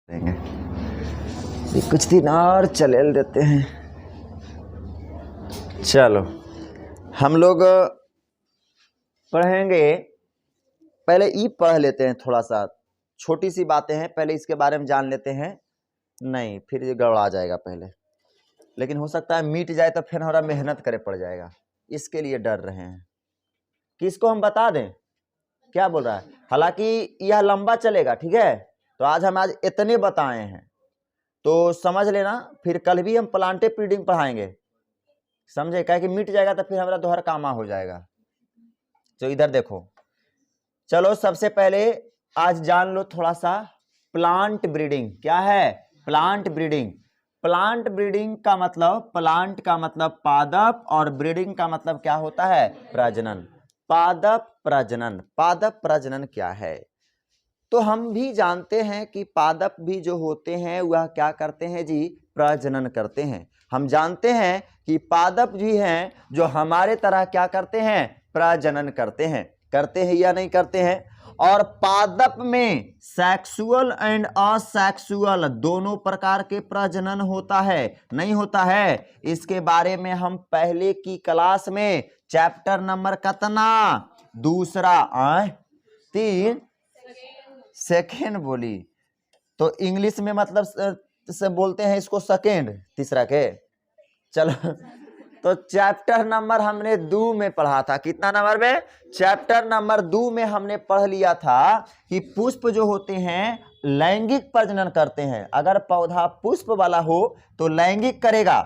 देंगे ये कुछ दिन और चले देते हैं। चलो हम लोग पढ़ेंगे, पहले ई पढ़ लेते हैं, थोड़ा सा छोटी सी बातें हैं, पहले इसके बारे में जान लेते हैं। नहीं फिर ये गड़बड़ा जाएगा पहले, लेकिन हो सकता है मिट जाए तो फिर हमारा मेहनत करे पड़ जाएगा, इसके लिए डर रहे हैं कि इसको हम बता दें क्या बोल रहा है। हालांकि यह लंबा चलेगा, ठीक है। तो आज इतने बताए हैं तो समझ लेना, फिर कल भी हम प्लांटे ब्रीडिंग पढ़ाएंगे, समझे। क्या कि मिट जाएगा तो फिर हमारा दोहर कामा हो जाएगा। तो इधर देखो, चलो सबसे पहले आज जान लो थोड़ा सा प्लांट ब्रीडिंग क्या है। प्लांट ब्रीडिंग, प्लांट ब्रीडिंग का मतलब, प्लांट का मतलब पादप और ब्रीडिंग का मतलब क्या होता है, प्रजनन। पादप प्रजनन, पादप प्रजनन क्या है। तो हम भी जानते हैं कि पादप भी जो होते हैं वह क्या करते हैं जी, प्रजनन करते हैं। हम जानते हैं कि पादप भी हैं जो हमारे तरह क्या करते हैं, प्रजनन करते हैं या नहीं करते हैं। और पादप में सेक्सुअल एंड असेक्सुअल दोनों प्रकार के प्रजनन होता है, नहीं होता है। इसके बारे में हम पहले की क्लास में चैप्टर नंबर कितना, दूसरा 3 सेकेंड बोली, तो इंग्लिश में मतलब से बोलते हैं इसको सेकेंड, तीसरा के। चलो तो चैप्टर नंबर हमने 2 में पढ़ा था, कितना नंबर में, चैप्टर नंबर 2 में हमने पढ़ लिया था कि पुष्प जो होते हैं लैंगिक प्रजनन करते हैं। अगर पौधा पुष्प वाला हो तो लैंगिक करेगा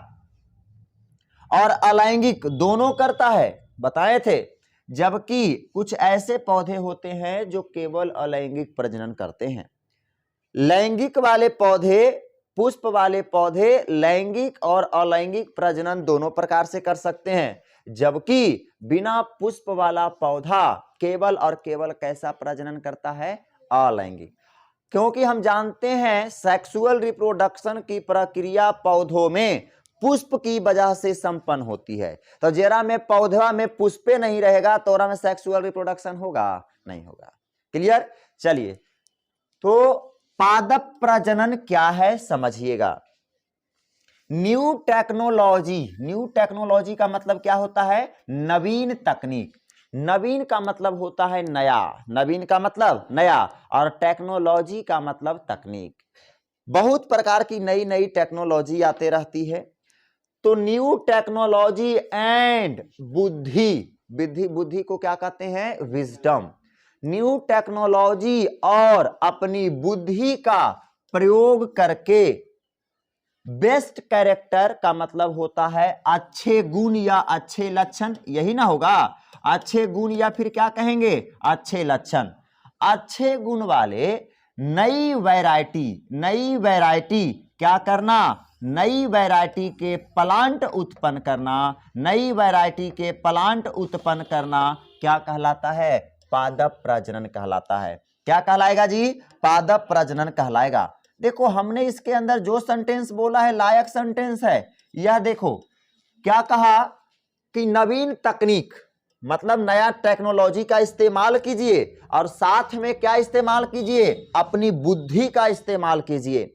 और अलैंगिक दोनों करता है, बताए थे। जबकि कुछ ऐसे पौधे होते हैं जो केवल अलैंगिक प्रजनन करते हैं। लैंगिक वाले पौधे, पुष्प वाले पौधे लैंगिक और अलैंगिक प्रजनन दोनों प्रकार से कर सकते हैं। जबकि बिना पुष्प वाला पौधा केवल और केवल कैसा प्रजनन करता है, अलैंगिक। क्योंकि हम जानते हैं सेक्सुअल रिप्रोडक्शन की प्रक्रिया पौधों में पुष्प की वजह से संपन्न होती है। तो जेरा में पौधा में पुष्पे नहीं रहेगा तो ओरा में सेक्सुअल रिप्रोडक्शन होगा, नहीं होगा। क्लियर। चलिए तो पादप प्रजनन क्या है समझिएगा। न्यू टेक्नोलॉजी, न्यू टेक्नोलॉजी का मतलब क्या होता है, नवीन तकनीक। नवीन का मतलब होता है नया, नवीन का मतलब नया, और टेक्नोलॉजी का मतलब तकनीक। बहुत प्रकार की नई नई टेक्नोलॉजी आते रहती है। तो न्यू टेक्नोलॉजी एंड बुद्धि, बुद्धि, बुद्धि को क्या कहते हैं, विजडम। न्यू टेक्नोलॉजी और अपनी बुद्धि का प्रयोग करके बेस्ट कैरेक्टर का मतलब होता है अच्छे गुण या अच्छे लक्षण, यही ना होगा, अच्छे गुण या फिर क्या कहेंगे, अच्छे लक्षण। अच्छे गुण वाले नई वैरायटी, नई वैरायटी क्या करना, नई वैरायटी के प्लांट उत्पन्न करना, नई वैरायटी के प्लांट उत्पन्न करना क्या कहलाता है, पादप प्रजनन कहलाता है। क्या कहलाएगा जी, पादप प्रजनन कहलाएगा। देखो हमने इसके अंदर जो सेंटेंस बोला है लायक सेंटेंस है। यह देखो क्या कहा कि नवीन तकनीक मतलब नया टेक्नोलॉजी का इस्तेमाल कीजिए और साथ में क्या इस्तेमाल कीजिए, अपनी बुद्धि का इस्तेमाल कीजिए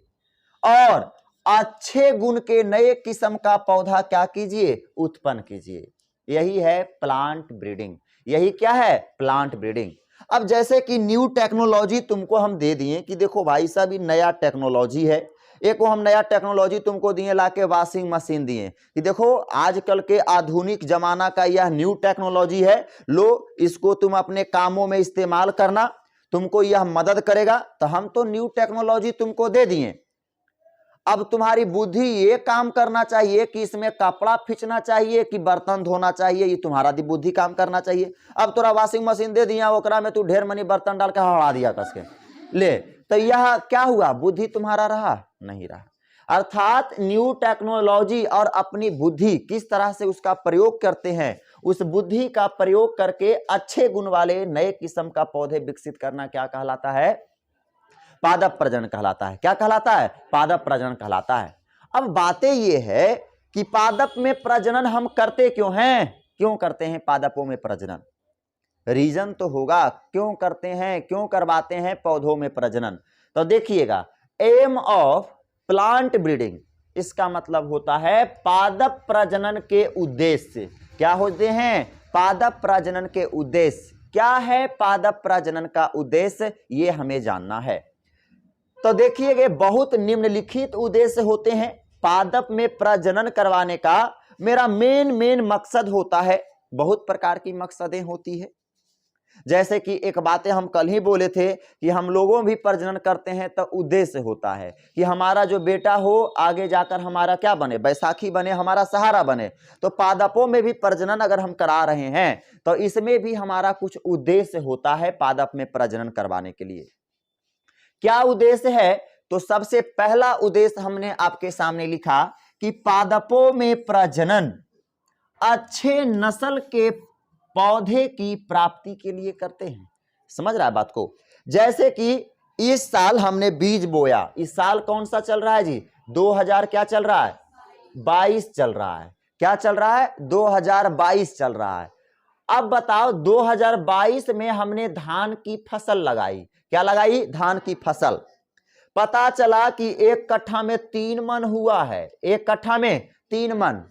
और अच्छे गुण के नए किस्म का पौधा क्या कीजिए, उत्पन्न कीजिए। यही है प्लांट ब्रीडिंग, यही क्या है, प्लांट ब्रीडिंग। अब जैसे कि न्यू टेक्नोलॉजी तुमको हम दे दिए कि देखो भाई साहब ये नया टेक्नोलॉजी है। एक हम नया टेक्नोलॉजी तुमको दिए लाके वॉशिंग मशीन दिए कि देखो आजकल के आधुनिक जमाना का यह न्यू टेक्नोलॉजी है, लो इसको तुम अपने कामों में इस्तेमाल करना, तुमको यह मदद करेगा। तो हम तो न्यू टेक्नोलॉजी तुमको दे दिए, अब तुम्हारी बुद्धि ये काम करना चाहिए कि इसमें कपड़ा खींचना चाहिए कि बर्तन धोना चाहिए, ये तुम्हारा बुद्धि काम करना चाहिए। अब तोरा वॉशिंग मशीन दे दिया, ओकरा में तू ढेर मनी बर्तन डाल के हड़ा दिया कस के ले, तो यह क्या हुआ, बुद्धि तुम्हारा रहा नहीं रहा। अर्थात न्यू टेक्नोलॉजी और अपनी बुद्धि किस तरह से उसका प्रयोग करते हैं, उस बुद्धि का प्रयोग करके अच्छे गुण वाले नए किस्म का पौधे विकसित करना क्या कहलाता है, पादप प्रजनन कहलाता है। क्या कहलाता है, पादप प्रजनन कहलाता है। अब बातें ये है कि पादप में प्रजनन हम करते क्यों हैं, क्यों करते हैं पादपों में प्रजनन, रीजन तो होगा क्यों करते हैं, क्यों करवाते हैं पौधों में प्रजनन। तो देखिएगा एम ऑफ प्लांट ब्रीडिंग, इसका मतलब होता है पादप प्रजनन के उद्देश्य। क्या होते हैं? पादप प्रजनन के उद्देश्य। क्या है पादप प्रजनन का उद्देश्य, ये हमें जानना है। तो देखिए बहुत निम्नलिखित उद्देश्य होते हैं पादप में प्रजनन करवाने का। मेरा मेन मकसद होता है, बहुत प्रकार की मकसदें होती है। जैसे कि एक बातें हम कल ही बोले थे कि हम लोगों भी प्रजनन करते हैं तो उद्देश्य होता है कि हमारा जो बेटा हो आगे जाकर हमारा क्या बने, बैसाखी बने, हमारा सहारा बने। तो पादपों में भी प्रजनन अगर हम करा रहे हैं तो इसमें भी हमारा कुछ उद्देश्य होता है पादप में प्रजनन करवाने के लिए। क्या उद्देश्य है? तो सबसे पहला उद्देश्य हमने आपके सामने लिखा कि पादपों में प्रजनन अच्छे नस्ल के पौधे की प्राप्ति के लिए करते हैं। समझ रहा है बात को? जैसे कि इस साल हमने बीज बोया, इस साल कौन सा चल रहा है जी? 2000 क्या चल रहा है? 22 चल रहा है। क्या चल रहा है? 2022 चल रहा है। अब बताओ 2022 में हमने धान की फसल लगाई। क्या लगाई? धान की फसल। पता चला कि 1 कट्ठा में 3 मन हुआ है। 1 कट्ठा में 3 मन।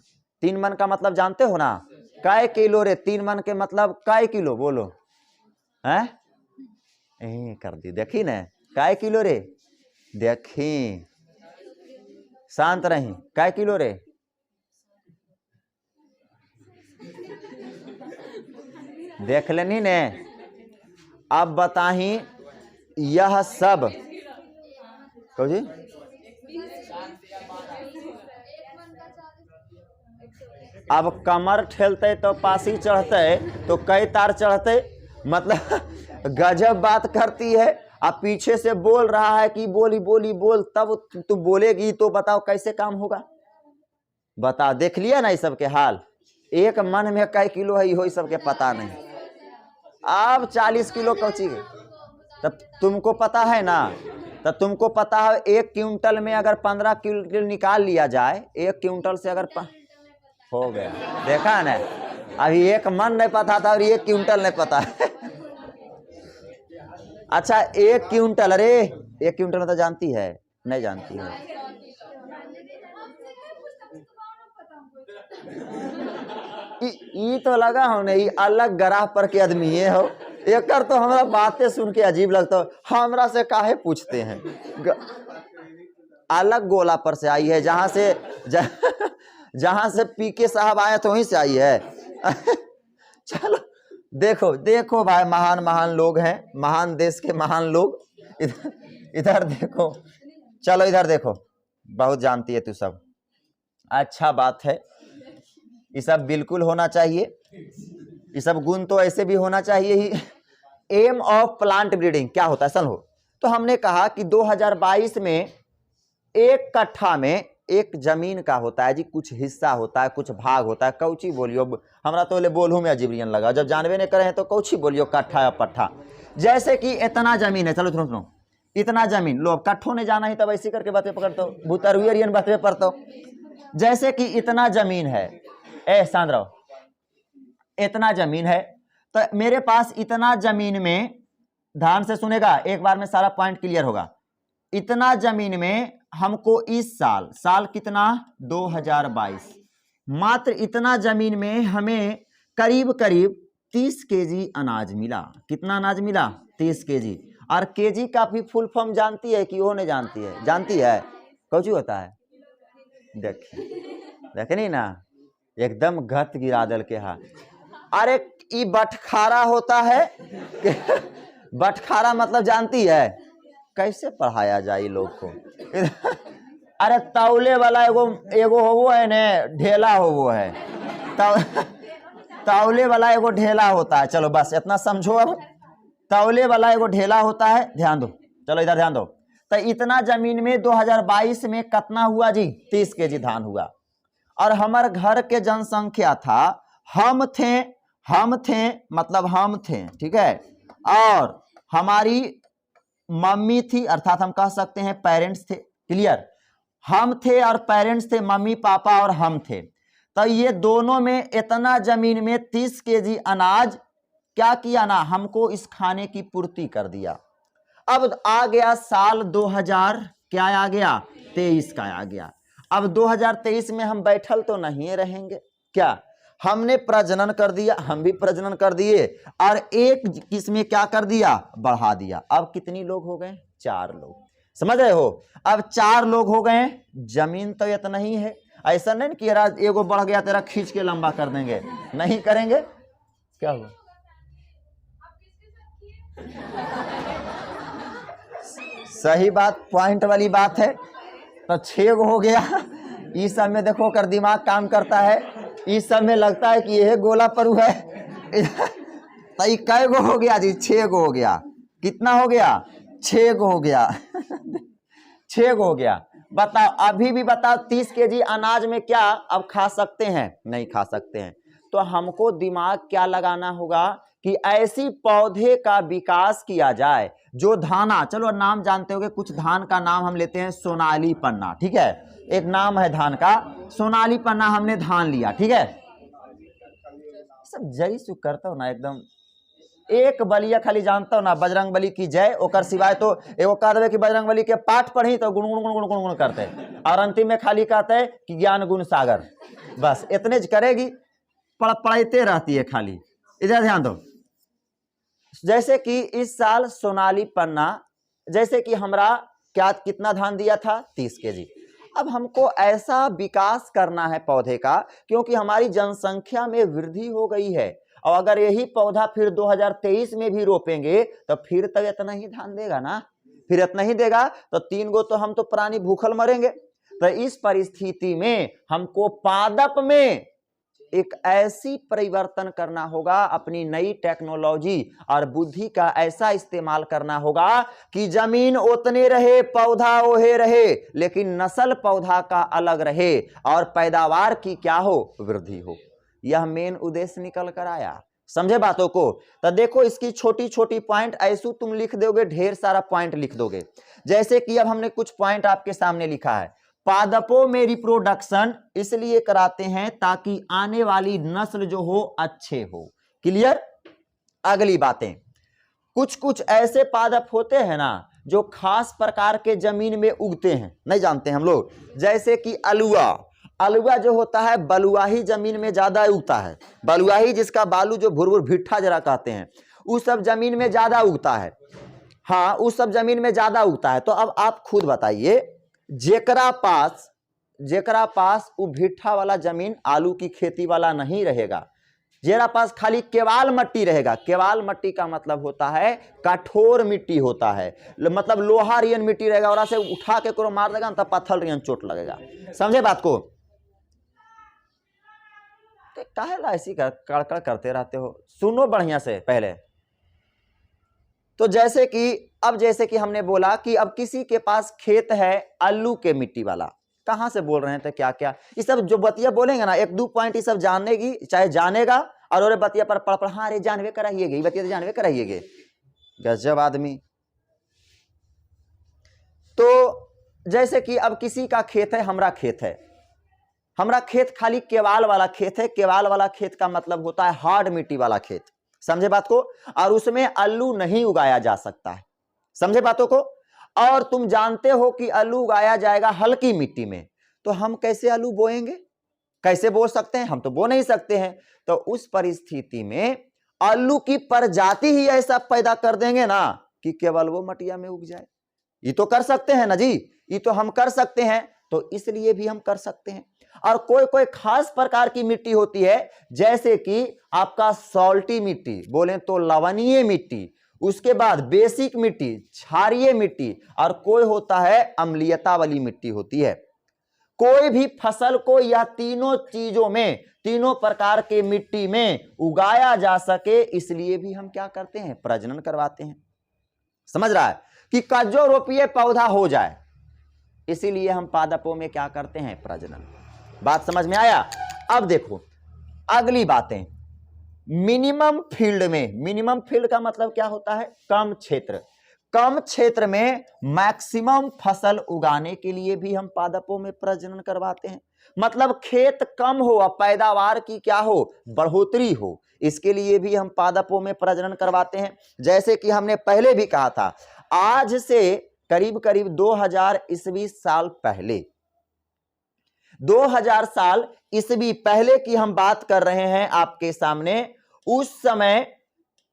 3 मन का मतलब जानते हो ना? कै किलो रे? 3 मन के मतलब कै किलो? बोलो हैं? कर दी, देखी ना? कै किलो रे? देखी, शांत रही। कै किलो रे? देख लेनी ने। अब बताही यह सब कहो जी, अब कमर ठेलते तो पासी चढ़ते तो कई तार चढ़ते, मतलब गजब बात करती है। अब पीछे से बोल रहा है कि बोली बोली बोल, तब तू बोलेगी तो बताओ कैसे काम होगा? बताओ, देख लिया ना इस सब के हाल। 1 मन में कई किलो है हो सबके पता नहीं। अब 40 किलो कौची है? तब तुमको पता है ना? तो तुमको पता है 1 क्विंटल में अगर 15 किलो निकाल लिया जाए, 1 क्विंटल से अगर हो गया, देखा ना? अभी 1 मन नहीं पता था और 1 क्विंटल नहीं पता है। अच्छा 1 क्विंटल, अरे 1 क्विंटल में तो जानती है? नहीं जानती है। तो लगा हो नहीं, अलग ग्राह पर के आदमी ये हो। एक तो हमारा बातें सुन के अजीब लगता है, हमरा से काहे पूछते हैं? अलग गोला पर से आई है, जहां से पीके साहब आए तो वहीं से आई है। चलो देखो देखो भाई, महान महान लोग हैं, महान देश के महान लोग। इधर देखो, चलो इधर देखो, बहुत जानती है तू सब। अच्छा बात है, ये सब बिल्कुल होना चाहिए, ये सब गुण तो ऐसे भी होना चाहिए ही। एम ऑफ प्लांट ब्रीडिंग क्या होता है सुनो। तो हमने कहा कि 2022 में 1 कट्ठा में एक जमीन का होता है जी, कुछ हिस्सा होता है, कुछ भाग होता है। कौची बोलियो? हमरा तो ले बोलूं में अजीबियन लगा, जब जानवे नहीं करे हैं तो कौची बोलियो कट्ठा या पट्ठा। जैसे कि इतना जमीन है, चलो सुनो सुनो, इतना जमीन लो, कट्ठों ने जाना ही तब ऐसे करके बातें पकड़ते भूतरवियन बातें पढ़ते। जैसे कि इतना जमीन है, शांत रहो, इतना जमीन है, तो मेरे पास इतना जमीन में, ध्यान से सुनेगा, एक बार में सारा पॉइंट क्लियर होगा। इतना जमीन में हमको इस साल कितना? 2022, मात्र इतना जमीन में हमें करीब करीब 30 केजी अनाज मिला। कितना अनाज मिला? 30 केजी। और केजी का भी फुल फॉर्म जानती है कि वो नहीं जानती है? जानती है? कौन होता है? देखे नहीं ना, एकदम गत गिरा दल के हाथ। अरे ये बटखारा होता है। बटखारा मतलब जानती है? कैसे पढ़ाया जाए लोग को? अरे तौले वाला एगो होवो है ने, ढेला होवो है। तौले वाला एगो ढेला होता है। चलो बस इतना समझो। अब तौले वाला एगो ढेला होता है, ध्यान दो, चलो इधर ध्यान दो। तो इतना जमीन में 2022 में कितना हुआ जी? 30 केजी धान हुआ। और हमारे घर के जनसंख्या था, हम थे मतलब हम थे, ठीक है, और हमारी मम्मी थी, अर्थात हम कह सकते हैं पेरेंट्स थे। क्लियर? हम थे और पेरेंट्स थे, मम्मी पापा और हम थे। तो ये दोनों में इतना जमीन में 30 केजी अनाज क्या किया ना, हमको इस खाने की पूर्ति कर दिया। अब आ गया साल 2000 क्या आ गया, 23 का आ गया। अब 2023 में हम बैठल तो नहीं रहेंगे, क्या हमने प्रजनन कर दिया, हम भी प्रजनन कर दिए और एक किस्में क्या कर दिया, बढ़ा दिया। अब कितनी लोग हो गए, 4 लोग, समझ रहे हो। अब 4 लोग हो गए, जमीन तो इतना ही है, ऐसा नहीं कि एगो बढ़ गया तेरा खींच के लंबा कर देंगे, नहीं करेंगे। क्या हुआ, सही बात, पॉइंट वाली बात है। तो 6 हो गया, इस सब में देखो कर दिमाग काम करता है, इस सब में लगता है कि यह गोला परु है। तो कै गो हो गया जी, 6 गो हो गया। कितना हो गया, 6 गो हो गया। 6 गो हो गया। बताओ अभी भी बताओ 30 केजी अनाज में क्या अब खा सकते हैं, नहीं खा सकते हैं। तो हमको दिमाग क्या लगाना होगा कि ऐसी पौधे का विकास किया जाए जो धाना, चलो नाम जानते होगे, कुछ धान का नाम हम लेते हैं सोनाली पन्ना, ठीक है, एक नाम है धान का सोनाली पन्ना, हमने धान लिया, ठीक है। सब जरी सु करता हो ना एकदम, एक बलिया खाली जानता हो ना, बजरंग बली की जय, ओकर सिवाय तो एगो कह देवे कि बजरंग बली के पाठ पढ़ी तो गुण गुण गुण गुण गुण गुण करते, और अंतिम में खाली कहते हैं कि ज्ञान गुण सागर, बस इतने ज करेगी, पढ़ते रहती है खाली। इधर ध्यान दो, जैसे कि इस साल सोनाली पन्ना, जैसे कि हमरा क्या कितना धान दिया था, 30 केजी। अब हमको ऐसा विकास करना है पौधे का, क्योंकि हमारी जनसंख्या में वृद्धि हो गई है, और अगर यही पौधा फिर 2023 में भी रोपेंगे तो फिर तक इतना ही धान देगा ना, फिर इतना ही देगा, तो 3 गो तो हम तो प्राणी भूखल मरेंगे। तो इस परिस्थिति में हमको पादप में एक ऐसी परिवर्तन करना होगा, अपनी नई टेक्नोलॉजी और बुद्धि का ऐसा इस्तेमाल करना होगा कि जमीन उतने रहे, पौधा ओहे रहे, लेकिन नस्ल पौधा का अलग रहे और पैदावार की क्या हो, वृद्धि हो। यह मेन उद्देश्य निकल कर आया, समझे बातों को। तो देखो इसकी छोटी छोटी पॉइंट ऐसू तुम लिख दोगे, ढेर सारा पॉइंट लिख दोगे। जैसे कि अब हमने कुछ पॉइंट आपके सामने लिखा है, पादपों में रिप्रोडक्शन इसलिए कराते हैं ताकि आने वाली नस्ल जो हो अच्छे हो। क्लियर। अगली बातें, कुछ कुछ ऐसे पादप होते हैं ना जो खास प्रकार के जमीन में उगते हैं, नहीं जानते हम लोग, जैसे कि अलुआ। अलुआ जो होता है बलुआही जमीन में ज्यादा उगता है, बलुआही जिसका बालू जो भुरभुर भिट्ठा जरा कहते हैं, उस सब जमीन में ज्यादा उगता है। हाँ, उस सब जमीन में ज्यादा उगता है। तो अब आप खुद बताइए, जेकरा पास वो भिट्ठा वाला जमीन आलू की खेती वाला नहीं रहेगा, जेरा पास खाली केवाल मट्टी रहेगा। केवाल मट्टी का मतलब होता है कठोर मिट्टी होता है, मतलब लोहा रियन मिट्टी रहेगा, और से उठा के को मार देगा तब पत्थर रियन चोट लगेगा। समझे बात को। काहेला ऐसी कड़कड़ करते रहते हो, सुनो बढ़िया से पहले। तो जैसे कि हमने बोला कि अब किसी के पास खेत है आलू के मिट्टी वाला, कहां से बोल रहे थे क्या क्या, ये सब जो बतिया बोलेंगे ना, 1-2 पॉइंट ये सब जानने की, चाहे जानेगा और बतिया पर पढ़ हाँ अरे जानवे कराइएगे, बतिया तो जानवे कराइएगे, गजब आदमी। तो जैसे कि अब किसी का खेत है, हमरा खेत खाली केवाल वाला खेत है। केवाल वाला खेत का मतलब होता है हार्ड मिट्टी वाला खेत, समझे बात को, और उसमें आलू नहीं उगाया जा सकता है, समझे बातों को। और तुम जानते हो कि आलू उगाया जाएगा हल्की मिट्टी में, तो हम कैसे आलू बोएंगे, कैसे बो सकते हैं, हम तो बो नहीं सकते हैं। तो उस परिस्थिति में आलू की प्रजाति ही ऐसा पैदा कर देंगे ना कि केवल वो मटिया में उग जाए। ये तो कर सकते हैं ना जी, ये तो हम कर सकते हैं, तो इसलिए भी हम कर सकते हैं। और कोई कोई खास प्रकार की मिट्टी होती है, जैसे कि आपका सॉल्टी मिट्टी, बोले तो लवणीय मिट्टी, उसके बाद बेसिक मिट्टी, क्षारीय मिट्टी, और कोई होता है अम्लीयता वाली मिट्टी होती है। कोई भी फसल को यह तीनों चीजों में, तीनों प्रकार के मिट्टी में उगाया जा सके, इसलिए भी हम क्या करते हैं, प्रजनन करवाते हैं। समझ रहा है कि कजो रोपिए पौधा हो जाए, इसीलिए हम पादपों में क्या करते हैं, प्रजनन। बात समझ में आया। अब देखो अगली बातें, मिनिमम फील्ड में, मिनिमम फील्ड का मतलब क्या होता है, कम क्षेत्र। कम क्षेत्र में मैक्सिमम फसल उगाने के लिए भी हम पादपों में प्रजनन करवाते हैं। मतलब खेत कम हो और पैदावार की क्या हो, बढ़ोतरी हो, इसके लिए भी हम पादपों में प्रजनन करवाते हैं। जैसे कि हमने पहले भी कहा था, आज से करीब करीब 2000 ईस्वी साल पहले, 2000 साल ईस्वी पहले की हम बात कर रहे हैं आपके सामने। उस समय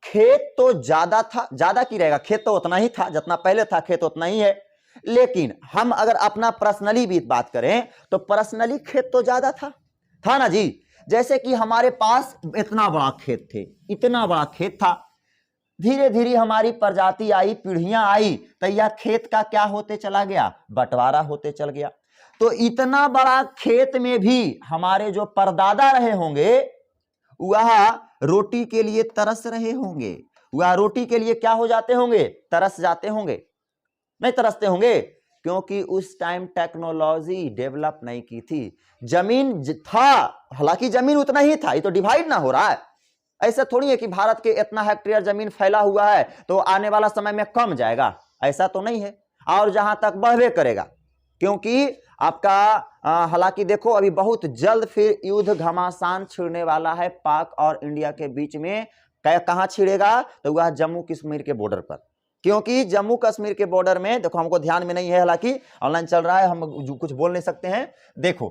खेत तो ज्यादा था, ज्यादा की रहेगा, खेत तो उतना ही था जितना पहले था, खेत उतना ही है। लेकिन हम अगर अपना पर्सनली भी बात करें तो पर्सनली खेत तो ज्यादा था ना जी। जैसे कि हमारे पास इतना बड़ा खेत थे, इतना बड़ा खेत था, धीरे धीरे हमारी प्रजाति आई, पीढ़ियां आई, तो यह खेत का क्या होते चला गया, बंटवारा होते चल गया। तो इतना बड़ा खेत में भी हमारे जो परदादा रहे होंगे वह रोटी के लिए तरस रहे होंगे, वह रोटी के लिए क्या हो जाते होंगे, तरस जाते होंगे, नहीं तरसते होंगे, क्योंकि उस टाइम टेक्नोलॉजी डेवलप नहीं की थी। जमीन था, हालांकि जमीन उतना ही था, ये तो डिवाइड ना हो रहा है। ऐसा थोड़ी है कि भारत के इतना हेक्टेयर जमीन फैला हुआ है तो आने वाला समय में कम जाएगा, ऐसा तो नहीं है, और जहां तक बढ़वे करेगा, क्योंकि आपका हालांकि देखो अभी बहुत जल्द फिर युद्ध घमासान छिड़ने वाला है पाक और इंडिया के बीच में। कहां छिड़ेगा, तो वह जम्मू कश्मीर के बॉर्डर पर, क्योंकि जम्मू कश्मीर के बॉर्डर में देखो, हमको ध्यान में नहीं है, हालांकि ऑनलाइन चल रहा है, हम कुछ बोल नहीं सकते हैं। देखो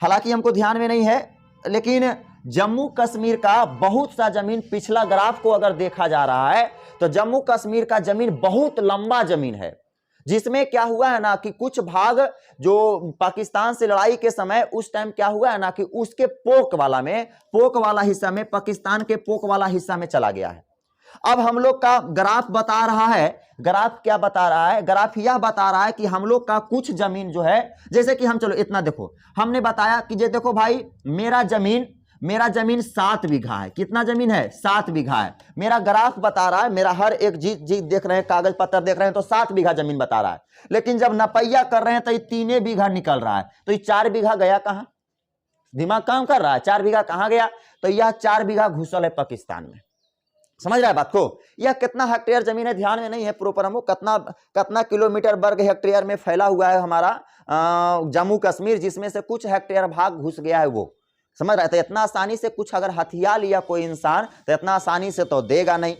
हालांकि हमको ध्यान में नहीं है, लेकिन जम्मू कश्मीर का बहुत सा जमीन, पिछला ग्राफ को अगर देखा जा रहा है तो जम्मू कश्मीर का जमीन बहुत लंबा जमीन है, जिसमें क्या हुआ है ना कि कुछ भाग जो पाकिस्तान से लड़ाई के समय उस टाइम क्या हुआ है ना कि उसके पोक वाला में, पोक वाला हिस्सा में, पाकिस्तान के पोक वाला हिस्सा में चला गया है। अब हम लोग का ग्राफ बता रहा है, ग्राफ क्या बता रहा है, ग्राफ यह बता रहा है कि हम लोग का कुछ जमीन जो है, जैसे कि हम चलो इतना देखो, हमने बताया कि ये देखो भाई मेरा जमीन 7 बीघा है। कितना जमीन है, 7 बीघा है। मेरा ग्राफ बता रहा है, मेरा हर एक चीज देख रहे हैं, कागज पत्तर देख रहे हैं, तो 7 बीघा जमीन बता रहा है। लेकिन जब नपैया कर रहे हैं तो ये 3 बीघा निकल रहा है, तो ये 4 बीघा गया कहां, दिमाग काम कर रहा है, 4 बीघा कहां गया, तो यह 4 बीघा घुसल है पाकिस्तान में। समझ रहा है बात को, यह कितना हेक्टेयर जमीन है ध्यान में नहीं है प्रॉपर, हमको कितना किलोमीटर वर्ग हेक्टेयर में फैला हुआ है हमारा जम्मू कश्मीर, जिसमें से कुछ हेक्टेयर भाग घुस गया है वो। समझ रहा है, तो इतना आसानी से कुछ अगर हथिया लिया कोई इंसान तो इतना आसानी से तो देगा नहीं।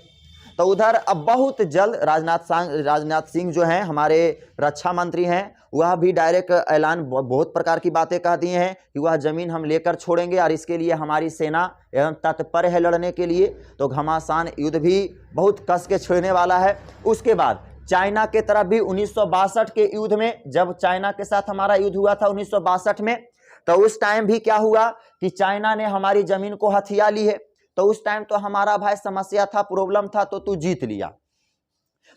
तो उधर अब बहुत जल्द राजनाथ सिंह जो हैं हमारे रक्षा मंत्री हैं, वह भी डायरेक्ट ऐलान बहुत प्रकार की बातें कह दिए हैं कि वह जमीन हम लेकर छोड़ेंगे और इसके लिए हमारी सेना एवं तत्पर है लड़ने के लिए। तो घमासान युद्ध भी बहुत कस के छिड़ने वाला है। उसके बाद चाइना के तरफ भी 1962 के युद्ध में, जब चाइना के साथ हमारा युद्ध हुआ था 1962 में, तो उस टाइम भी क्या हुआ कि चाइना ने हमारी जमीन को हथिया ली है। तो उस टाइम तो हमारा भाई समस्या था, प्रॉब्लम था, तो तू जीत लिया,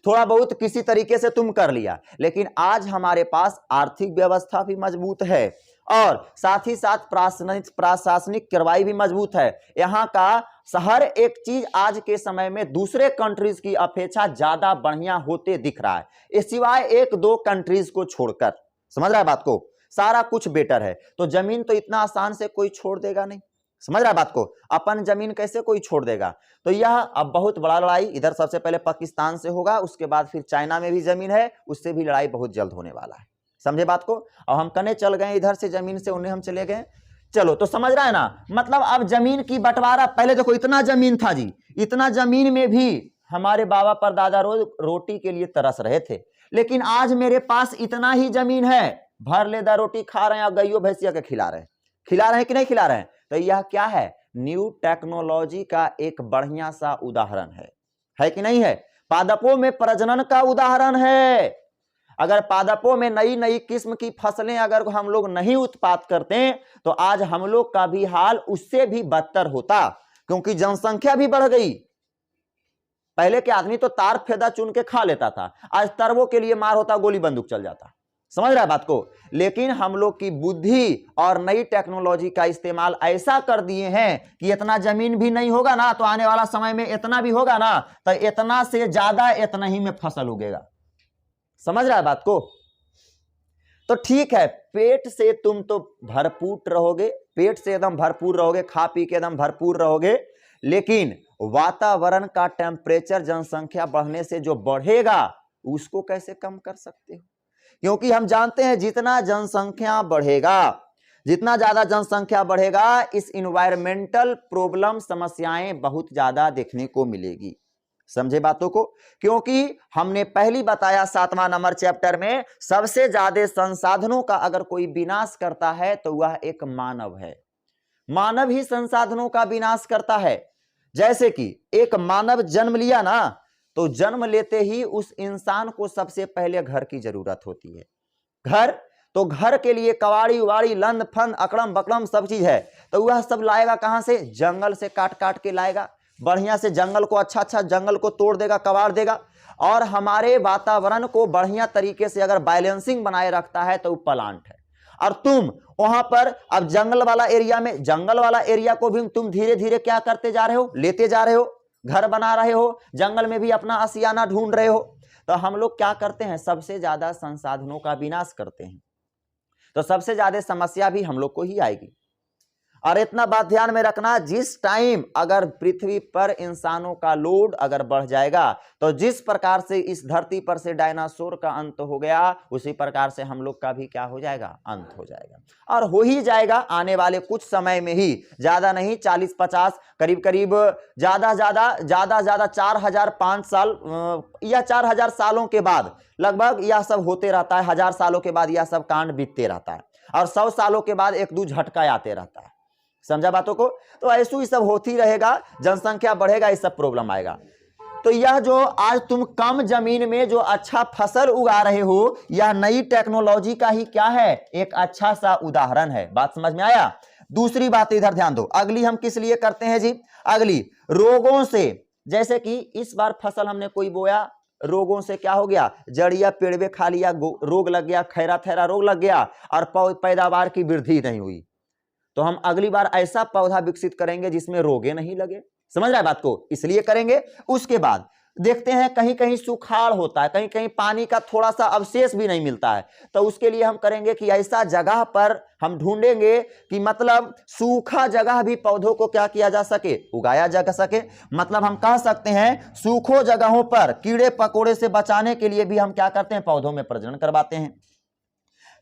थोड़ा बहुत किसी तरीके से तुम कर लिया। लेकिन आज हमारे पास आर्थिक व्यवस्था भी मजबूत है और साथ ही साथ प्रशासनिक कार्रवाई भी मजबूत है। यहाँ का हर एक चीज आज के समय में दूसरे कंट्रीज की अपेक्षा ज्यादा बढ़िया होते दिख रहा है, इस सिवाय 1-2 कंट्रीज को छोड़कर। समझ रहा है बात को, सारा कुछ बेटर है। तो जमीन तो इतना आसान से कोई छोड़ देगा नहीं, समझ रहा है बात को, अपन जमीन कैसे कोई छोड़ देगा। तो यह अब बहुत बड़ा लड़ाई इधर सबसे पहले पाकिस्तान से होगा, उसके बाद फिर चाइना में भी जमीन है, उससे भी लड़ाई बहुत जल्द होने वाला है। समझे बात को, और हम कने चल गए इधर से जमीन से उन्हें हम चले गए। चलो तो समझ रहा है ना, मतलब अब जमीन की बंटवारा, पहले देखो इतना जमीन था जी, इतना जमीन में भी हमारे बाबा परदादा रोज रोटी के लिए तरस रहे थे। लेकिन आज मेरे पास इतना ही जमीन है, भर लेदा रोटी खा रहे हैं और गैयो भैंसिया के खिला रहे हैं कि नहीं खिला रहे हैं। तो यह क्या है, न्यू टेक्नोलॉजी का एक बढ़िया सा उदाहरण है कि नहीं है। पादपों में प्रजनन का उदाहरण है। अगर पादपों में नई नई किस्म की फसलें अगर हम लोग नहीं उत्पाद करते तो आज हम लोग का भी हाल उससे भी बदतर होता, क्योंकि जनसंख्या भी बढ़ गई। पहले के आदमी तो तार फेदा चुन के खा लेता था, आज तरवों के लिए मार होता, गोली बंदूक चल जाता। समझ रहा है बात को। लेकिन हम लोग की बुद्धि और नई टेक्नोलॉजी का इस्तेमाल ऐसा कर दिए हैं कि इतना जमीन भी नहीं होगा ना तो आने वाला समय में इतना भी होगा ना तो इतना से ज्यादा इतना ही में फसल उगेगा। समझ रहा है बात को। तो ठीक है, पेट से तुम तो भरपूर रहोगे, पेट से एकदम भरपूर रहोगे, खा पी के एकदम भरपूर रहोगे, लेकिन वातावरण का टेम्परेचर जनसंख्या बढ़ने से जो बढ़ेगा उसको कैसे कम कर सकते हो। क्योंकि हम जानते हैं जितना जनसंख्या बढ़ेगा, जितना ज्यादा जनसंख्या बढ़ेगा, इस इन्वायरमेंटल प्रॉब्लम समस्याएं बहुत ज्यादा देखने को मिलेगी। समझे बातों को? क्योंकि हमने पहली बताया 7वां नंबर चैप्टर में, सबसे ज्यादा संसाधनों का अगर कोई विनाश करता है तो वह एक मानव है। मानव ही संसाधनों का विनाश करता है। जैसे कि एक मानव जन्म लिया ना, तो जन्म लेते ही उस इंसान को सबसे पहले घर की जरूरत होती है। घर, तो घर के लिए कवाड़ी उवाड़ी लंद फंद अकड़म बकड़म सब चीज है, तो वह सब लाएगा कहां से? जंगल से काट काट के लाएगा। बढ़िया से जंगल को, अच्छा अच्छा जंगल को तोड़ देगा, कबाड़ देगा, और हमारे वातावरण को बढ़िया तरीके से अगर बैलेंसिंग बनाए रखता है तो वो प्लांट है। और तुम वहां पर अब जंगल वाला एरिया में, जंगल वाला एरिया को भी तुम धीरे धीरे क्या करते जा रहे हो? लेते जा रहे हो, घर बना रहे हो, जंगल में भी अपना आशियाना ढूंढ रहे हो। तो हम लोग क्या करते हैं? सबसे ज्यादा संसाधनों का विनाश करते हैं, तो सबसे ज्यादा समस्या भी हम लोग को ही आएगी। और इतना बात ध्यान में रखना, जिस टाइम अगर पृथ्वी पर इंसानों का लोड अगर बढ़ जाएगा, तो जिस प्रकार से इस धरती पर से डायनासोर का अंत हो गया, उसी प्रकार से हम लोग का भी क्या हो जाएगा? अंत हो जाएगा। और हो ही जाएगा आने वाले कुछ समय में ही, ज्यादा नहीं, 40-50 करीब करीब, ज्यादा 4005 साल या 4000 सालों के बाद लगभग यह सब होते रहता है। 1000 सालों के बाद यह सब कांड बीतते रहता है, और 100 सालों के बाद एक दो झटका आते रहता है। समझा बातों को? तो ऐसे ही सब होती रहेगा, जनसंख्या बढ़ेगा, ये सब प्रॉब्लम आएगा। तो यह जो आज तुम कम जमीन में जो अच्छा फसल उगा रहे हो, यह नई टेक्नोलॉजी का ही क्या है? एक अच्छा सा उदाहरण है। बात समझ में आया? दूसरी बात इधर ध्यान दो, अगली हम किस लिए करते हैं जी? अगली रोगों से। जैसे कि इस बार फसल हमने कोई बोया, रोगों से क्या हो गया? जड़िया पेड़वे खा लिया, रोग लग गया, खैरा थैरा रोग लग गया, और पैदावार की वृद्धि नहीं हुई। तो हम अगली बार ऐसा पौधा विकसित करेंगे जिसमें रोगे नहीं लगे। समझ रहा है बात को? इसलिए करेंगे। उसके बाद देखते हैं कहीं कहीं सुखाड़ होता है, कहीं कहीं पानी का थोड़ा सा अवशेष भी नहीं मिलता है, तो उसके लिए हम करेंगे कि ऐसा जगह पर हम ढूंढेंगे कि मतलब सूखा जगह भी पौधों को क्या किया जा सके? उगाया जा सके। मतलब हम कह सकते हैं सूखो जगहों पर कीड़े पकोड़े से बचाने के लिए भी हम क्या करते हैं? पौधों में प्रजनन करवाते हैं।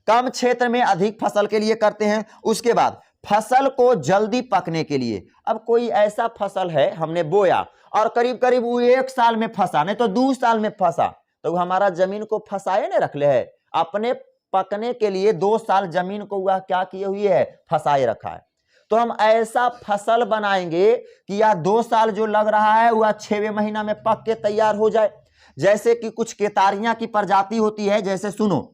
कम क्षेत्र में अधिक फसल के लिए करते हैं। उसके बाद फसल को जल्दी पकने के लिए, अब कोई ऐसा फसल है हमने बोया और करीब करीब वो 1 साल में फंसा, नहीं तो 2 साल में फंसा, तो हमारा जमीन को फंसाए नहीं रख ले है, अपने पकने के लिए 2 साल जमीन को वह क्या किए हुए है? फंसाए रखा है। तो हम ऐसा फसल बनाएंगे कि यह 2 साल जो लग रहा है वह 6वें महीना में पक के तैयार हो जाए। जैसे कि कुछ केतारियां की प्रजाति होती है, जैसे सुनो,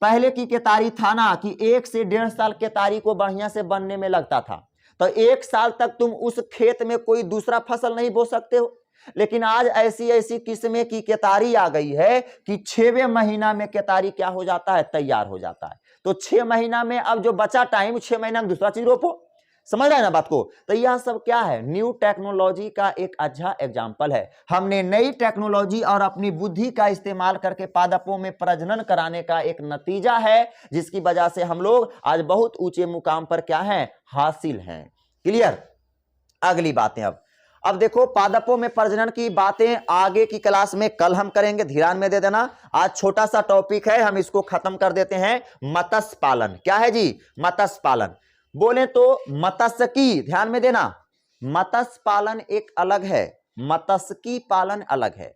पहले की केतारी था ना कि 1 से 1.5 साल केतारी को बढ़िया से बनने में लगता था, तो 1 साल तक तुम उस खेत में कोई दूसरा फसल नहीं बो सकते हो। लेकिन आज ऐसी ऐसी किस्में की केतारी आ गई है कि 6वें महीना में केतारी क्या हो जाता है? तैयार हो जाता है। तो 6 महीना में अब जो बचा टाइम, 6 महीना में दूसरा चीज रोपो। समझ रहे हैं ना बात को? तो यह सब क्या है? न्यू टेक्नोलॉजी का एक अच्छा एग्जाम्पल है। हमने नई टेक्नोलॉजी और अपनी बुद्धि का इस्तेमाल करके पादपों में प्रजनन कराने का एक नतीजा है, जिसकी वजह से हम लोग आज बहुत ऊंचे मुकाम पर क्या है? हासिल हैं। क्लियर? अगली बातें अब देखो, पादपों में प्रजनन की बातें आगे की क्लास में कल हम करेंगे, ध्यान में दे देना। आज छोटा सा टॉपिक है, हम इसको खत्म कर देते हैं। मत्स्य पालन। क्या है जी? मत्स्य पालन। बोले तो मत्स्यकी, ध्यान में देना, मत्स्य पालन एक अलग है, मत्स्यकी पालन अलग है।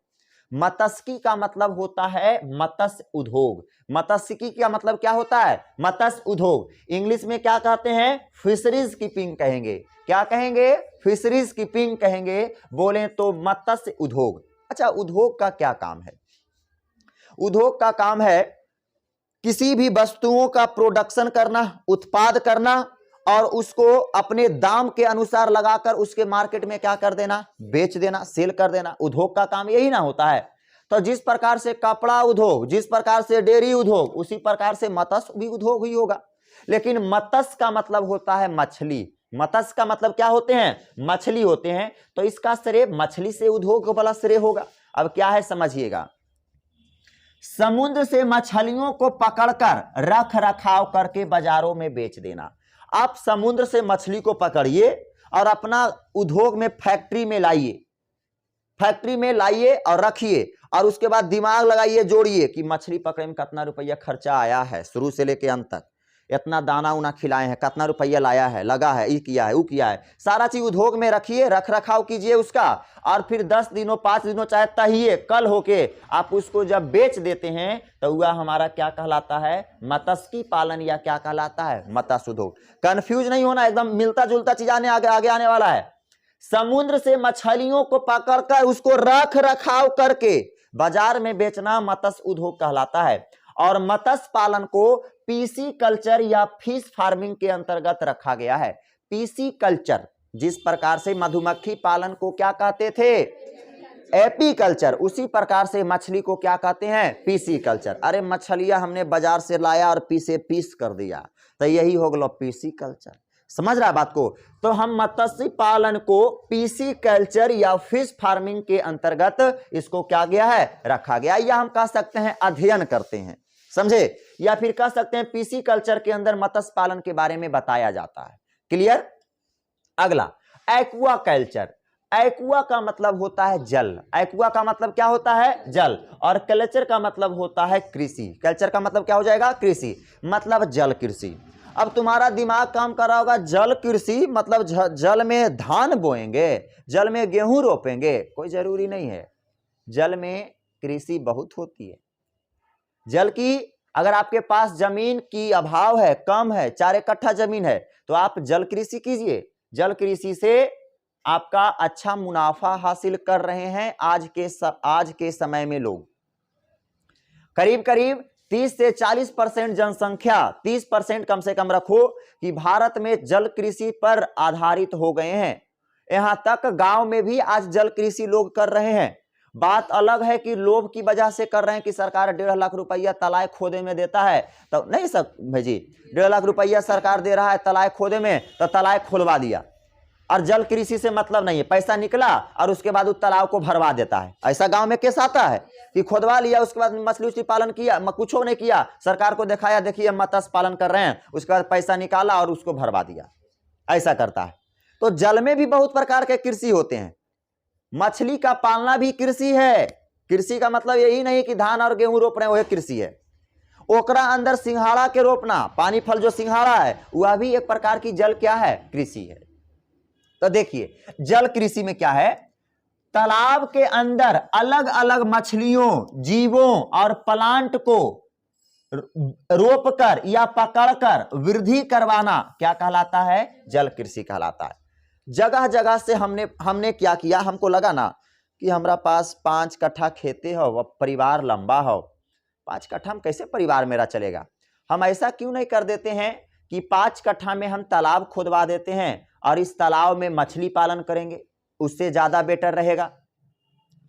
मत्स्यकी का मतलब होता है मत्स्य उद्योग। मत्स्यकी का मतलब क्या होता है? मत्स्य उद्योग। इंग्लिश में क्या कहते हैं? फिशरीज कीपिंग कहेंगे। क्या कहेंगे? फिशरीज कीपिंग कहेंगे। बोले तो मत्स्य उद्योग। अच्छा, उद्योग का क्या काम है? उद्योग का काम है किसी भी वस्तुओं का प्रोडक्शन करना, उत्पाद करना, और उसको अपने दाम के अनुसार लगाकर उसके मार्केट में क्या कर देना? बेच देना, सेल कर देना। उद्योग का काम यही ना होता है। तो जिस प्रकार से कपड़ा उद्योग, जिस प्रकार से डेयरी उद्योग, उसी प्रकार से मत्स्य भी उद्योग ही होगा। लेकिन मत्स्य का मतलब होता है मछली। मत्स्य का मतलब क्या होते हैं? मछली होते हैं। तो इसका श्रेय मछली से उद्योग को बड़ा श्रेय होगा। अब क्या है समझिएगा, समुद्र से मछलियों को पकड़कर रख रखाव करके बाजारों में बेच देना। आप समुद्र से मछली को पकड़िए और अपना उद्योग में फैक्ट्री में लाइए, फैक्ट्री में लाइए और रखिए, और उसके बाद दिमाग लगाइए, जोड़िए कि मछली पकड़ने में कितना रुपया खर्चा आया है शुरू से लेकर अंत तक। इतना दाना उना खिलाए हैं, कितना रुपया लाया है, लगा है, ये किया है, वो किया है, सारा चीज उद्योग में रखिए, रख रखाव कीजिए उसका, और फिर 10 दिनों 5 दिनों चाहे तहिए कल होके आप उसको जब बेच देते हैं तो वह हमारा क्या कहलाता है, मत्स्य पालन, या क्या कहलाता है, मत्स्य उद्योग। कंफ्यूज नहीं होना, एकदम मिलता जुलता चीज आगे आने वाला है। समुद्र से मछलियों को पकड़कर उसको रख रखाव करके बाजार में बेचना मत्स्य उद्योग कहलाता है। और मत्स्य पालन को पीसी कल्चर या फिश फार्मिंग के अंतर्गत रखा गया है। पीसी कल्चर, जिस प्रकार से मधुमक्खी पालन को क्या कहते थे, एपी कल्चर, उसी प्रकार से मछली को क्या कहते हैं, पीसी कल्चर। अरे मछलियां हमने बाजार से लाया और पीस कर दिया, तो यही हो गया पीसी कल्चर। समझ रहा है बात को? तो हम मत्स्य पालन को पीसी कल्चर या फिश फार्मिंग के अंतर्गत इसको क्या गया है, रखा गया, या हम कह सकते हैं अध्ययन करते हैं, समझे, या फिर कह सकते हैं पीसी कल्चर के अंदर मत्स्य पालन के बारे में बताया जाता है। क्लियर? अगला एक्वा कल्चर। एक्वा का मतलब होता है जल। एक्वा का मतलब क्या होता है, जल। और कल्चर का मतलब होता है कृषि। कल्चर का मतलब क्या हो जाएगा, कृषि, मतलब जल कृषि। अब तुम्हारा दिमाग काम कर रहा होगा, जल कृषि मतलब जल में धान बोएंगे, जल में गेहूं रोपेंगे, कोई जरूरी नहीं है। जल में कृषि बहुत होती है। जल की, अगर आपके पास जमीन की अभाव है, कम है, 4 कट्ठा जमीन है, तो आप जल कृषि कीजिए। जल कृषि से आपका अच्छा मुनाफा हासिल कर रहे हैं आज के समय में लोग। करीब करीब 30 से 40% जनसंख्या, 30% कम से कम रखो कि भारत में जल कृषि पर आधारित हो गए हैं। यहां तक गांव में भी आज जल कृषि लोग कर रहे हैं। बात अलग है कि लोभ की वजह से कर रहे हैं कि सरकार 1.5 लाख रुपया तालाब खोदे में देता है, तो नहीं सब भाई, 1.5 लाख रुपया सरकार दे रहा है तालाब खोदे में, तो तालाब खोलवा दिया। और जल कृषि से मतलब नहीं है, पैसा निकला और उसके बाद उस तालाब को भरवा देता है। ऐसा गांव में केस आता है कि खोदवा लिया, उसके बाद मछली उछली पालन किया, कुछ नहीं किया, सरकार को दिखाया देखिए मत्स्य पालन कर रहे हैं, उसके बाद पैसा निकाला और उसको भरवा दिया, ऐसा करता है। तो जल में भी बहुत प्रकार के कृषि होते हैं। मछली का पालना भी कृषि है। कृषि का मतलब यही नहीं कि धान और गेहूं रोप रहे हैं वह कृषि है। ओकरा अंदर सिंघाड़ा के रोपना, पानी फल जो सिंघाड़ा है वह भी एक प्रकार की जल क्या है, कृषि है। तो देखिए जल कृषि में क्या है, तालाब के अंदर अलग अलग मछलियों, जीवों और प्लांट को रोपकर या पकड़कर वृद्धि करवाना क्या कहलाता है, जल कृषि कहलाता है। जगह जगह से हमने क्या किया, हमको लगा ना कि हमारा पास 5 कट्ठा खेते हो, परिवार लंबा हो, 5 कट्ठा में कैसे परिवार मेरा चलेगा। हम ऐसा क्यों नहीं कर देते हैं कि 5 कट्ठा में हम तालाब खोदवा देते हैं और इस तालाब में मछली पालन करेंगे, उससे ज्यादा बेटर रहेगा।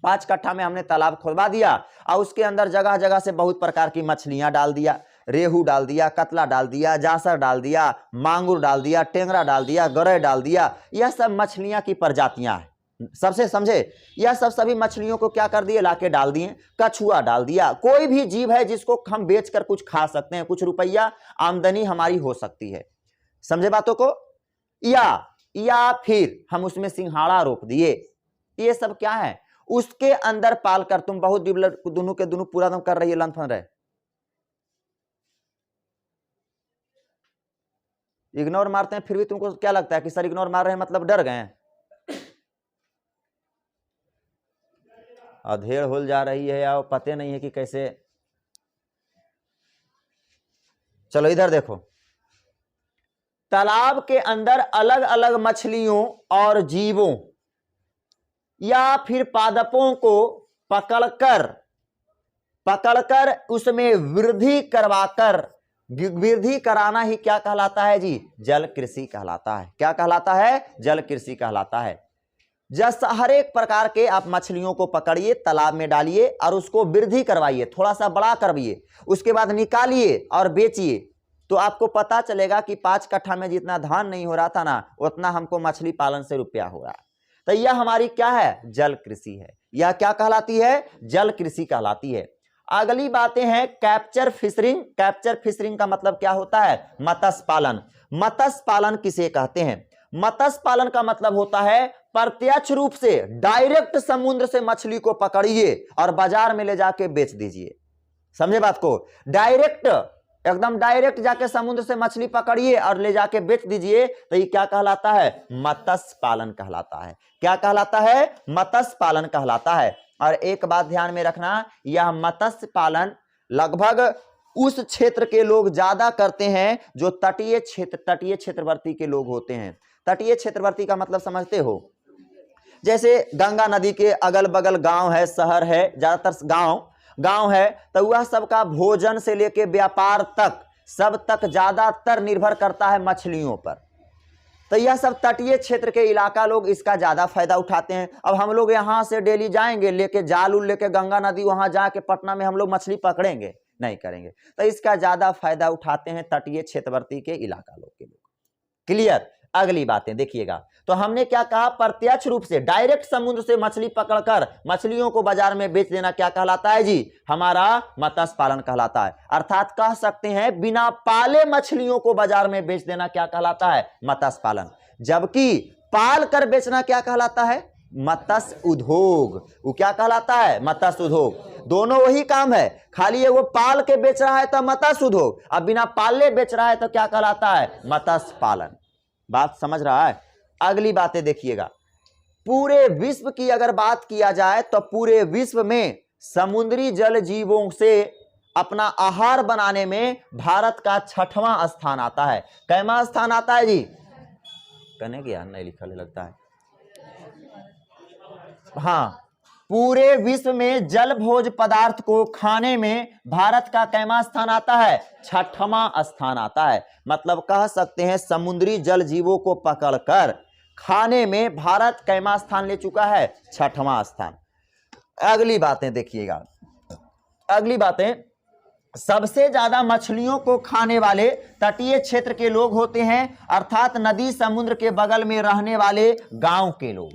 5 कट्ठा में हमने तालाब खोदवा दिया और उसके अंदर जगह जगह से बहुत प्रकार की मछलियां डाल दिया, रेहू डाल दिया, कतला डाल दिया, जासर डाल दिया, मांगुर डाल दिया, टेंगरा डाल दिया, गरई डाल दिया। यह सब मछलियां की प्रजातियां हैं, सबसे समझे। यह सब सभी मछलियों को क्या कर दिए, लाके डाल दिए। कछुआ डाल दिया। कोई भी जीव है जिसको हम बेचकर कुछ खा सकते हैं, कुछ रुपया आमदनी हमारी हो सकती है, समझे बातों को। या फिर हम उसमें सिंघाड़ा रोप दिए। ये सब क्या है, उसके अंदर पालकर तुम बहुत दोनों के दोनों पूरा दम कर रही है, लंथन रहे, इग्नोर मारते हैं, फिर भी तुमको क्या लगता है कि सर इग्नोर मार रहे हैं मतलब डर गए हैं। अधेड़ होल जा रही है या पते नहीं है कि कैसे। चलो इधर देखो, तालाब के अंदर अलग अलग मछलियों और जीवों या फिर पादपों को पकड़कर उसमें वृद्धि करवाकर, वृद्धि कराना ही क्या कहलाता है जी, जल कृषि कहलाता है। क्या कहलाता है, जल कृषि कहलाता है। जैसा हर एक प्रकार के आप मछलियों को पकड़िए, तालाब में डालिए और उसको वृद्धि करवाइए, थोड़ा सा बड़ा करवाइए, उसके बाद निकालिए और बेचिए, तो आपको पता चलेगा कि 5 कट्ठा में जितना धान नहीं हो रहा था ना, उतना हमको मछली पालन से रुपया हो रहा है। तो यह हमारी क्या है, जल कृषि है। यह क्या कहलाती है, जल कृषि कहलाती है। अगली बातें हैं कैप्चर फिशरिंग। कैप्चर फिशरिंग का मतलब क्या होता है, मत्स्य पालन। मत्स्य पालन किसे कहते हैं, मत्स्य पालन का मतलब होता है प्रत्यक्ष रूप से डायरेक्ट समुद्र से मछली को पकड़िए और बाजार में ले जाके बेच दीजिए। समझे बात को, डायरेक्ट एकदम डायरेक्ट जाके समुद्र से मछली पकड़िए और ले जाके बेच दीजिए, तो ये क्या कहलाता है? मत्स्य पालन कहलाता है। क्या कहलाता है? मत्स्य पालन कहलाता है। और एक बात ध्यान में रखना, यह मत्स्य पालन लगभग उस क्षेत्र के लोग ज्यादा करते हैं जो तटीय क्षेत्रवर्ती के लोग होते हैं। तटीय क्षेत्रवर्ती का मतलब समझते हो? जैसे गंगा नदी के अगल बगल गांव है, शहर है, ज्यादातर गांव है, तो वह सबका भोजन से लेके व्यापार तक सब तक ज्यादातर निर्भर करता है मछलियों पर। तो यह सब तटीय क्षेत्र के इलाका लोग इसका ज्यादा फायदा उठाते हैं। अब हम लोग यहाँ से डेली जाएंगे लेके जाल उल लेके गंगा नदी, वहां जाके पटना में हम लोग मछली पकड़ेंगे? नहीं करेंगे। तो इसका ज्यादा फायदा उठाते हैं तटीय क्षेत्रवर्ती के इलाका लोग के लोग। क्लियर? अगली बातें देखिएगा। तो हमने क्या कहा? प्रत्यक्ष रूप से डायरेक्ट समुद्र से मछली पकड़कर मछलियों को बाजार में बेच देना क्या कहलाता है जी? हमारा मत्स्य पालन कहलाता है। अर्थात कह सकते हैं बिना पाले मछलियों को बाजार में बेच देना क्या कहलाता है? मत्स्य पालन। जबकि पाल कर बेचना क्या कहलाता है? मत्स्य उद्योग। वो क्या कहलाता है? मत्स्य उद्योग। दोनों वही काम है, खाली ये वो पाल के बेच रहा है तो मत्स्य उद्योग, अब बिना पाले बेच रहा है तो क्या कहलाता है? मत्स्य पालन। बात समझ रहा है? अगली बातें देखिएगा। पूरे विश्व की अगर बात किया जाए तो पूरे विश्व में समुद्री जल जीवों से अपना आहार बनाने में भारत का 6वां स्थान आता है। कैमा स्थान आता है जी? कहने की यार नहीं लिखा लगता है। हाँ, पूरे विश्व में जल भोज पदार्थ को खाने में भारत का कैमा स्थान आता है? 6वां स्थान आता है। मतलब कह सकते हैं समुद्री जल जीवों को पकड़कर खाने में भारत कैमा स्थान ले चुका है? 6वां स्थान। अगली बातें देखिएगा। अगली बातें, सबसे ज्यादा मछलियों को खाने वाले तटीय क्षेत्र के लोग होते हैं, अर्थात नदी समुद्र के बगल में रहने वाले गांव के लोग।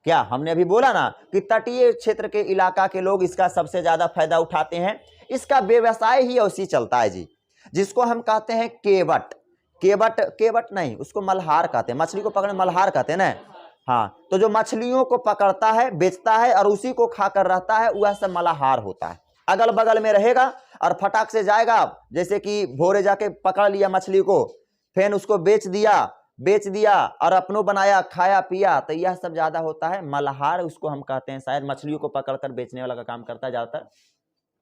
क्या हमने अभी बोला ना कि तटीय क्षेत्र के इलाका के लोग इसका सबसे ज्यादा फायदा उठाते हैं। इसका व्यवसाय ही उसी चलता है जी, जिसको हम कहते हैं केवट नहीं, उसको मल्हार कहते हैं। मछली को पकड़ने मल्हार कहते हैं ना। हाँ, तो जो मछलियों को पकड़ता है, बेचता है और उसी को खाकर रहता है, वह सब मल्हार होता है। अगल बगल में रहेगा और फटाक से जाएगा, जैसे कि भोरे जाके पकड़ लिया मछली को, फिर उसको बेच दिया और अपनों बनाया, खाया पिया, तो यह सब ज्यादा होता है मल्हार, उसको हम कहते हैं। शायद मछलियों को पकड़कर बेचने वाला का काम करता है ज्यादातर।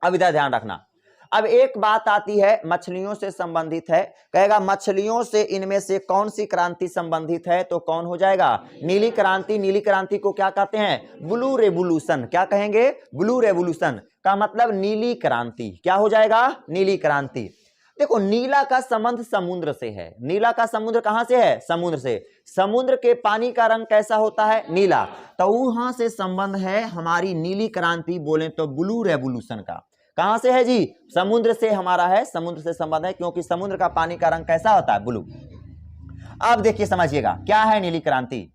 अब इधर ध्यान रखना। अब एक बात आती है मछलियों से संबंधित है, कहेगा मछलियों से इनमें से कौन सी क्रांति संबंधित है? तो कौन हो जाएगा? नीली क्रांति। नीली क्रांति को क्या कहते हैं? Blue revolution. क्या कहेंगे? ब्लू रेवोल्यूशन का मतलब नीली क्रांति। क्या हो जाएगा? नीली क्रांति। देखो, नीला का संबंध समुद्र से है। नीला का समुद्र कहां से है? समुद्र से। समुद्र के पानी का रंग कैसा होता है? नीला। तो वहां से संबंध है हमारी नीली क्रांति बोले तो ब्लू रेवोल्यूशन का। कहां से है जी? समुद्र से हमारा है, समुद्र से संबंध है, क्योंकि समुद्र का पानी का रंग कैसा होता है? ब्लू। अब देखिए, समझिएगा क्या है नीली क्रांति।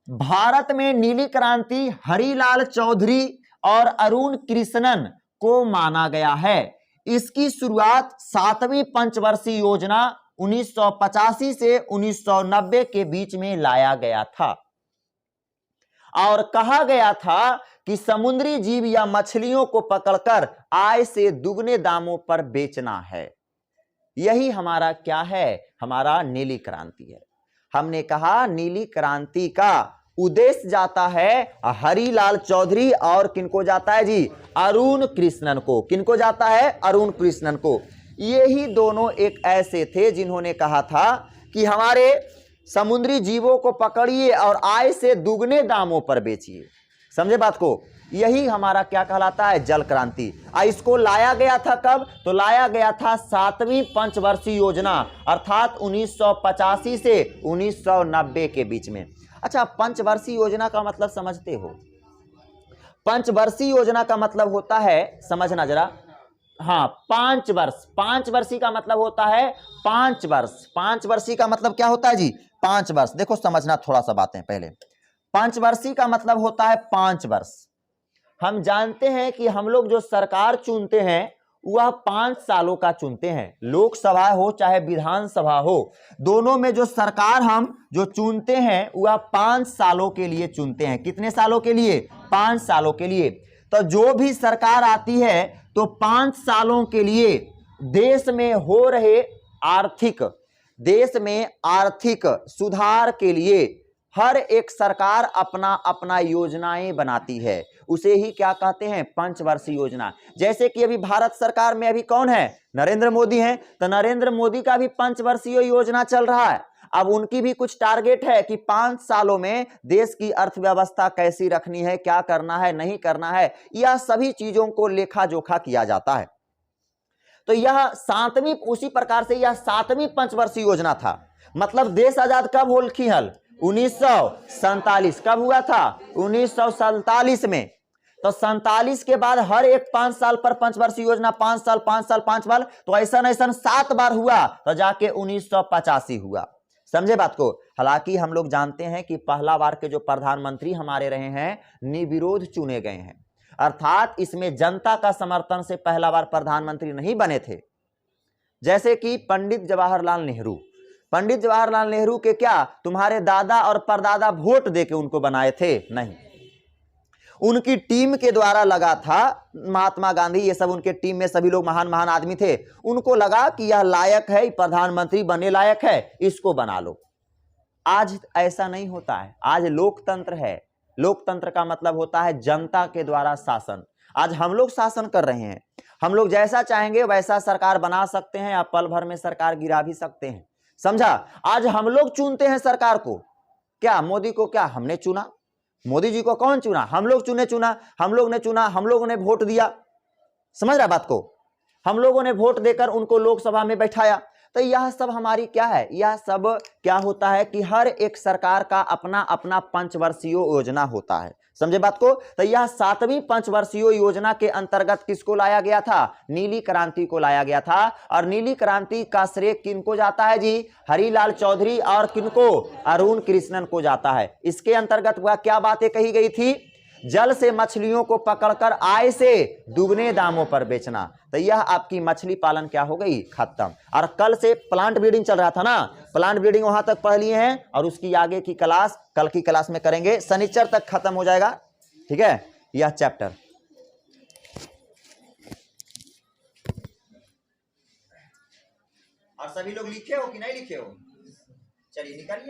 भारत में नीली क्रांति हरिलाल चौधरी और अरुण कृष्णन को माना गया है। इसकी शुरुआत 7वीं पंचवर्षीय योजना 1985 से 1990 के बीच में लाया गया था और कहा गया था कि समुद्री जीव या मछलियों को पकड़कर आय से दुगने दामों पर बेचना है। यही हमारा क्या है? हमारा नीली क्रांति है। हमने कहा नीली क्रांति का उद्देश्य जाता है हरिलाल चौधरी और किनको जाता है जी? अरुण कृष्णन को। किनको जाता है? अरुण कृष्णन को। यही दोनों एक ऐसे थे जिन्होंने कहा था कि हमारे समुद्री जीवों को पकड़िए और आय से दुगने दामों पर बेचिए। समझे बात को? यही हमारा क्या कहलाता है? जल क्रांति। इसको लाया गया था कब? तो लाया गया था 7वीं पंचवर्षीय योजना, अर्थात 1985 से 1990 के बीच में। अच्छा, पंचवर्षीय योजना का मतलब समझते हो? पंचवर्षीय योजना का मतलब होता है, समझना जरा, हाँ, 5 वर्ष। 5 वर्षीय का मतलब होता है 5 वर्ष। 5 वर्षीय का मतलब क्या होता है जी? 5 वर्ष। देखो समझना थोड़ा सा बातें पहले। 5 वर्षीय का मतलब होता है 5 वर्ष। हम जानते हैं कि हम लोग जो सरकार चुनते हैं वह 5 सालों का चुनते हैं। लोकसभा हो चाहे विधानसभा हो, दोनों में जो सरकार हम जो चुनते हैं वह 5 सालों के लिए चुनते हैं। कितने सालों के लिए? 5 सालों के लिए। तो जो भी सरकार आती है तो 5 सालों के लिए देश में आर्थिक सुधार के लिए हर एक सरकार अपना अपना योजनाएं बनाती है, उसे ही क्या कहते हैं, पंचवर्षीय योजना। जैसे कि अभी भारत सरकार में अभी कौन है, नरेंद्र मोदी हैं, तो नरेंद्र मोदी का भी पंचवर्षीय योजना चल रहा है। अब उनकी भी कुछ टारगेट है कि 5 सालों में देश की अर्थव्यवस्था कैसी रखनी है, क्या करना है, नहीं करना है, यह सभी चीजों को लेखा जोखा किया जाता है। तो यह सातवीं, उसी प्रकार से यह 7वीं पंचवर्षीय योजना था। मतलब देश आजाद कब होल की हल, 1947। कब हुआ था, 1947 में। तो 47 के बाद हर एक 5 साल पर पंचवर्षीय योजना, 5 साल 5 साल 5 साल, तो ऐसा 7 बार हुआ, तो जाके 1985 हुआ। समझे बात को। हालांकि हम लोग जानते हैं कि पहला बार के जो प्रधानमंत्री हमारे रहे हैं, निर्विरोध चुने गए हैं, अर्थात इसमें जनता का समर्थन से पहला बार प्रधानमंत्री नहीं बने थे। जैसे कि पंडित जवाहरलाल नेहरू के क्या तुम्हारे दादा और परदादा वोट देके उनको बनाए थे, नहीं, उनकी टीम के द्वारा लगा था। महात्मा गांधी, ये सब उनके टीम में सभी लोग महान महान आदमी थे, उनको लगा कि यह लायक है, प्रधानमंत्री बनने लायक है, इसको बना लो। आज ऐसा नहीं होता है, आज लोकतंत्र है। लोकतंत्र का मतलब होता है जनता के द्वारा शासन। आज हम लोग शासन कर रहे हैं, हम लोग जैसा चाहेंगे वैसा सरकार बना सकते हैं, या पल भर में सरकार गिरा भी सकते हैं। समझा। आज हम लोग चुनते हैं सरकार को, क्या मोदी को क्या हमने चुना, मोदी जी को कौन चुना, हम लोग चुना, हम लोग ने चुना, हम लोगों ने वोट दिया। समझ रहा बात को, हम लोगों ने वोट देकर उनको लोकसभा में बैठाया। तो यह सब हमारी क्या है, यह सब क्या होता है कि हर एक सरकार का अपना अपना पंचवर्षीय योजना होता है। समझे बात को। तो यह 7वीं पंचवर्षीय योजना के अंतर्गत किसको लाया गया था, नीली क्रांति को लाया गया था। और नीली क्रांति का श्रेय किनको जाता है जी, हरिलाल चौधरी और किनको, अरुण कृष्णन को जाता है। इसके अंतर्गत वह क्या बातें कही गई थी, जल से मछलियों को पकड़कर आय से दुगने दामों पर बेचना। तो यह आपकी मछली पालन क्या हो गई, खत्म। और कल से प्लांट ब्रीडिंग चल रहा था ना, प्लांट ब्रीडिंग वहां तक पढ़ लिए हैं, और उसकी आगे की क्लास कल की क्लास में करेंगे, शनिचर तक खत्म हो जाएगा, ठीक है, यह चैप्टर। और सभी लोग लिखे हो कि नहीं लिखे हो, चलिए निकालिए।